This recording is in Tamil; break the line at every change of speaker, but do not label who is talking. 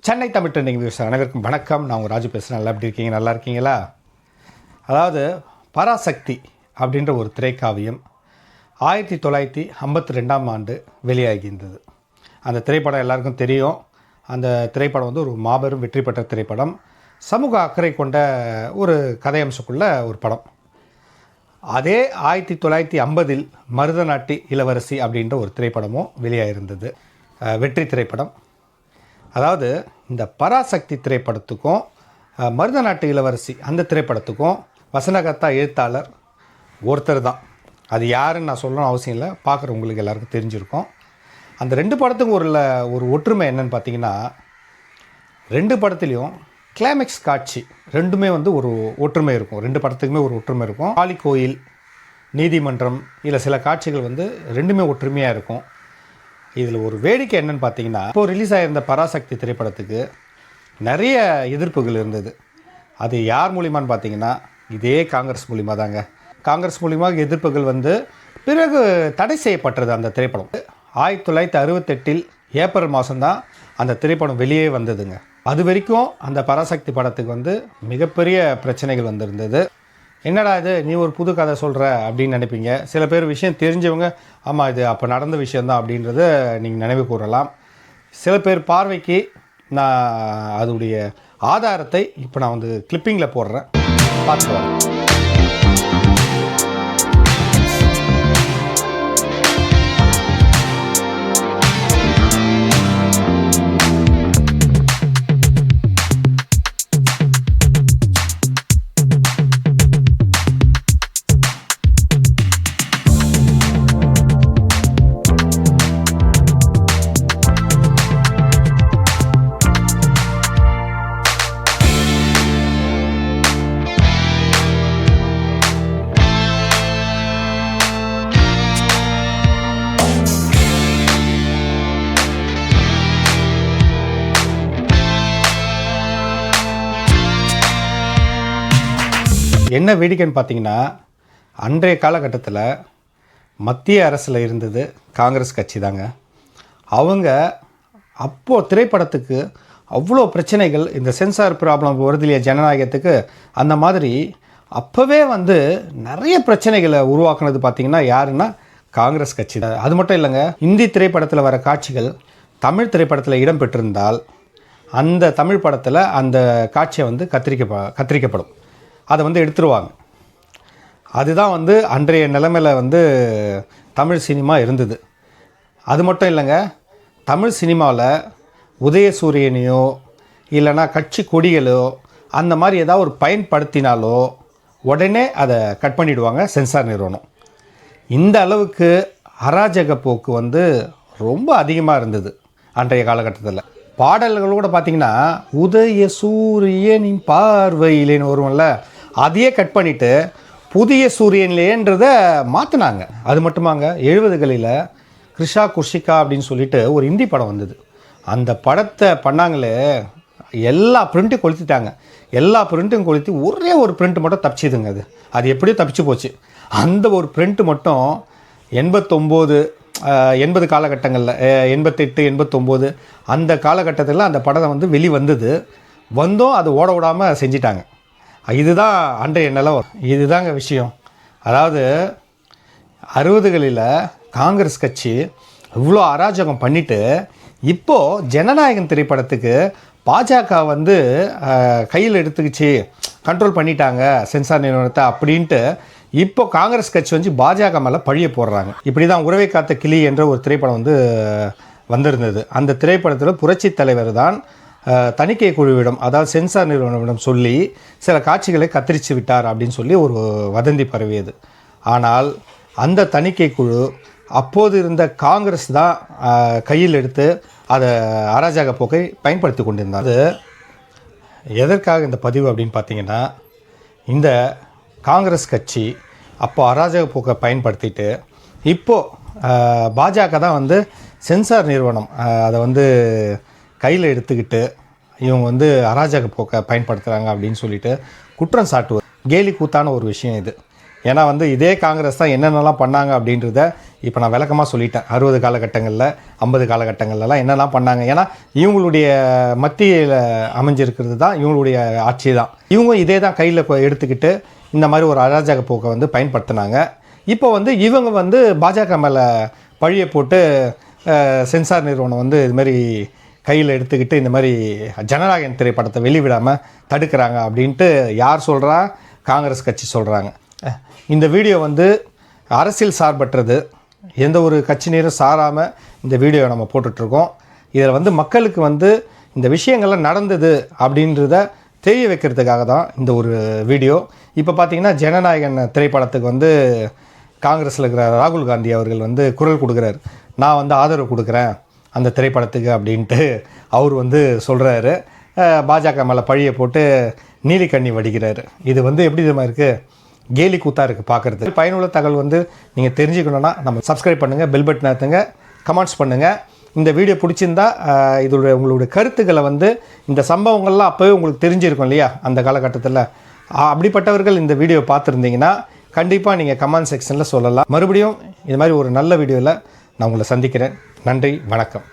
சென்னை தமிழ் ட்ரெண்டிங் வியூஸ் அனைவருக்கும் வணக்கம். நான் உங்கள் ராஜு பேசுகிறேன். நல்லா எப்படி இருக்கீங்க? நல்லா இருக்கீங்களா? அதாவது பராசக்தி அப்படின்ற ஒரு திரைக்காவியம் 1952ஆம் ஆண்டு வெளியாகியிருந்தது. அந்த திரைப்படம் எல்லாருக்கும் தெரியும். அந்த திரைப்படம் வந்து ஒரு மாபெரும் வெற்றி பெற்ற திரைப்படம். சமூக அக்கறை கொண்ட ஒரு கதையம்சக்குள்ள ஒரு படம். அதே 1950இல் மருதநாட்டி இளவரசி அப்படின்ற ஒரு திரைப்படமும் வெளியாகிருந்தது. வெற்றி திரைப்படம். அதாவது இந்த பராசக்தி திரைப்படத்துக்கும் மருதநாட்டு இளவரசி அந்த திரைப்படத்துக்கும் வசனகர்த்தா எழுத்தாளர் ஒருத்தர் தான். அது யாருன்னு நான் சொல்லணும் அவசியம் இல்லை, பார்க்குறவங்களுக்கு எல்லாருக்கும் தெரிஞ்சிருக்கும். அந்த ரெண்டு படத்துக்கும் ஒரு ஒற்றுமை என்னன்னு பார்த்தீங்கன்னா, ரெண்டு படத்துலேயும் கிளைமேக்ஸ் காட்சி ரெண்டுமே வந்து ஒரு ஒற்றுமை இருக்கும். ரெண்டு படத்துக்குமே ஒரு ஒற்றுமை இருக்கும். காளி கோயில், நீதிமன்றம், இல்லை சில காட்சிகள் வந்து ரெண்டுமே ஒற்றுமையாக இருக்கும். இதில் ஒரு வேடிக்கை என்னென்னு பார்த்தீங்கன்னா, இப்போது ரிலீஸ் ஆகியிருந்த பராசக்தி திரைப்படத்துக்கு நிறைய எதிர்ப்புகள் இருந்தது. அது யார் மூலிமான்னு பார்த்தீங்கன்னா, இதே காங்கிரஸ் மூலிமா தாங்க. காங்கிரஸ் மூலிமாக எதிர்ப்புகள் வந்து பிறகு தடை செய்யப்பட்டது. அந்த திரைப்படம் 1968 ஏப்ரல் மாதம்தான் அந்த திரைப்படம் வெளியே வந்ததுங்க. அது வரைக்கும் அந்த பராசக்தி படத்துக்கு வந்து மிகப்பெரிய பிரச்சனைகள் வந்திருந்தது. என்னடா இது, நீ ஒரு புது கதை சொல்கிற அப்படின்னு நினைப்பீங்க. சில பேர் விஷயம் தெரிஞ்சவங்க, ஆமாம் இது அப்போ நடந்த விஷயந்தான் அப்படின்றத நீங்கள் நினைவு கூறலாம். சில பேர் பார்வைக்கு நான் அதோடைய ஆதாரத்தை இப்போ நான் வந்து கிளிப்பிங்கில் போடுறேன், பார்த்துக்கலாம். என்ன வேடிக்கைன்னு பார்த்தீங்கன்னா, அன்றைய காலகட்டத்தில் மத்திய அரசில் இருந்தது காங்கிரஸ் கட்சி தாங்க. அவங்க அப்போது திரைப்படத்துக்கு அவ்வளோ பிரச்சனைகள், இந்த சென்சார் ப்ராப்ளம் வருது இல்லையா ஜனநாயகத்துக்கு, அந்த மாதிரி அப்போவே வந்து நிறைய பிரச்சனைகளை உருவாக்குனது பார்த்திங்கன்னா யாருன்னா காங்கிரஸ் கட்சி தான். அது மட்டும் இல்லைங்க, இந்தி திரைப்படத்தில் வர காட்சிகள் தமிழ் திரைப்படத்தில் இடம்பெற்றிருந்தால் அந்த தமிழ் படத்தில் அந்த காட்சியை வந்து கத்திரிக்கப்படும். அதை வந்து எடுத்துருவாங்க. அதுதான் வந்து அன்றைய நிலைமையில் வந்து தமிழ் சினிமா இருந்தது. அது மட்டும் இல்லைங்க, தமிழ் சினிமாவில் உதயசூரியனையோ இல்லைனா கட்சி கொடிகளோ அந்த மாதிரி ஏதாவது ஒரு பயன்படுத்தினாலோ உடனே அதை கட் பண்ணிவிடுவாங்க சென்சார் நிறுவனம். இந்த அளவுக்கு அராஜக போக்கு வந்து ரொம்ப அதிகமாக இருந்தது அன்றைய காலகட்டத்தில். பாடல்களோடு பார்த்திங்கன்னா, உதய சூரியனின் பார்வையிலேன்னு வரும்ல, அதையே கட் பண்ணிவிட்டு புதிய சூரியன்லேன்றதை மாற்றினாங்க. அது மட்டுமாங்க, 70களில் கிருஷா குஷிகா அப்படின்னு சொல்லிட்டு ஒரு இந்தி படம் வந்தது. அந்த படத்தை பண்ணாங்களே, எல்லா பிரிண்ட்டும் கொளுத்திட்டாங்க. எல்லா பிரிண்ட்டும் கொளுத்தி ஒரே ஒரு பிரிண்ட் மட்டும் தப்பிச்சுதுங்க. அது எப்படியோ தப்பிச்சு போச்சு. அந்த ஒரு பிரிண்ட் மட்டும் 80 காலகட்டங்களில் 88 89 அந்த காலகட்டத்தில் அந்த படம் வந்து வெளிவந்தது. வந்தும் அது ஓட விடாமல் செஞ்சிட்டாங்க. இதுதான் அன்றைய நிலவரம். இதுதாங்க விஷயம். அதாவது 60களில் காங்கிரஸ் கட்சி இவ்வளோ அராஜகம் பண்ணிவிட்டு இப்போது ஜனநாயகம் திரைப்படத்துக்கு பாஜக வந்து கையில் எடுத்துக்கிச்சு, கண்ட்ரோல் பண்ணிட்டாங்க சென்சார் நிறுவனத்தை அப்படின்ட்டு இப்போ காங்கிரஸ் கட்சி வந்து பாஜக மேலே பழிய போடுறாங்க. இப்படி தான் உறவை காத்த கிளி என்ற ஒரு திரைப்படம் வந்து வந்திருந்தது. அந்த திரைப்படத்தில் புரட்சி தலைவர் தான் தணிக்கை குழுவிடம், அதாவது சென்சார் நிறுவனமிடம் சொல்லி சில காட்சிகளை கத்தரித்து விட்டார் அப்படின்னு சொல்லி ஒரு வதந்தி பரவியது. ஆனால் அந்த தணிக்கை குழு அப்போது இருந்த காங்கிரஸ் தான் கையில் எடுத்து அதை அராஜக போக்கை பயன்படுத்தி கொண்டிருந்தார். அது எதற்காக இந்த பதிவு அப்படின்னு பார்த்தீங்கன்னா, இந்த காங்கிரஸ் கட்சி அப்போ அராஜக போக்கை பயன்படுத்திட்டு இப்போது பாஜக தான் வந்து சென்சார் நிறுவனம் அதை வந்து கையில் எடுத்துக்கிட்டு இவங்க வந்து அராஜக போக்கை பயன்படுத்துகிறாங்க அப்படின்னு சொல்லிட்டு குற்றம் சாட்டுவது கேலி கூத்தான ஒரு விஷயம் இது. ஏன்னா வந்து இதே காங்கிரஸ் தான் என்னென்னலாம் பண்ணாங்க அப்படின்றத இப்போ நான் விளக்கமாக சொல்லிட்டேன். 60 காலகட்டங்களில் 50 காலகட்டங்கள்லாம் என்னெல்லாம் பண்ணாங்க. ஏன்னா இவங்களுடைய மத்தியில் அமைஞ்சிருக்கிறது தான் இவங்களுடைய ஆட்சி தான். இவங்க இதே தான் கையில் எடுத்துக்கிட்டு இந்த மாதிரி ஒரு அராஜக போக்கை வந்து பயன்படுத்தினாங்க. இப்போ வந்து இவங்க வந்து பாஜக மேலே பழியை போட்டு சென்சார் நிறுவனம் வந்து இதுமாதிரி கையில் எடுத்துக்கிட்டு இந்த மாதிரி ஜனநாயகன் திரைப்படத்தை வெளிவிடாமல் தடுக்கிறாங்க அப்படின்ட்டு யார் சொல்கிறா? காங்கிரஸ் கட்சி சொல்கிறாங்க. இந்த வீடியோ வந்து அரசியல் சார்பற்றது, எந்த ஒரு கட்சியினரும் சாராமல் இந்த வீடியோவை நம்ம போட்டுட்ருக்கோம். இதில் வந்து மக்களுக்கு வந்து இந்த விஷயங்கள்லாம் நடந்தது அப்படின்றத தெரிய வைக்கிறதுக்காக தான் இந்த ஒரு வீடியோ. இப்போ பார்த்திங்கன்னா ஜனநாயகன் திரைப்படத்துக்கு வந்து காங்கிரஸில் இருக்கிற ராகுல் காந்தி அவர்கள் வந்து குரல் கொடுக்குறாரு. நான் வந்து ஆதரவு கொடுக்குறேன் அந்த திரைப்படத்துக்கு அப்படின்ட்டு அவர் வந்து சொல்கிறாரு. பாஜக மேலே பழியை போட்டு நீலிக்கண்ணி வடிக்கிறாரு. இது வந்து எப்படி விதமாக இருக்குது? கேலி கூத்தாக இருக்குது பார்க்குறது. பயனுள்ள தகவல் வந்து நீங்கள் தெரிஞ்சுக்கணுன்னா நம்ம சப்ஸ்கிரைப் பண்ணுங்கள், பெல் பட்டன் அழுத்துங்க, கமெண்ட்ஸ் பண்ணுங்கள். இந்த வீடியோ பிடிச்சிருந்தா இதோடைய உங்களுடைய கருத்துக்களை வந்து இந்த சம்பவங்கள்லாம் அப்போவே உங்களுக்கு தெரிஞ்சிருக்கும் இல்லையா அந்த காலகட்டத்தில். அப்படிப்பட்டவர்கள் இந்த வீடியோ பார்த்துருந்தீங்கன்னா கண்டிப்பாக நீங்கள் கமெண்ட் செக்ஷனில் சொல்லலாம். மறுபடியும் இது மாதிரி ஒரு நல்ல வீடியோவில் நான் உங்களை சந்திக்கிறேன். நன்றி, வணக்கம்.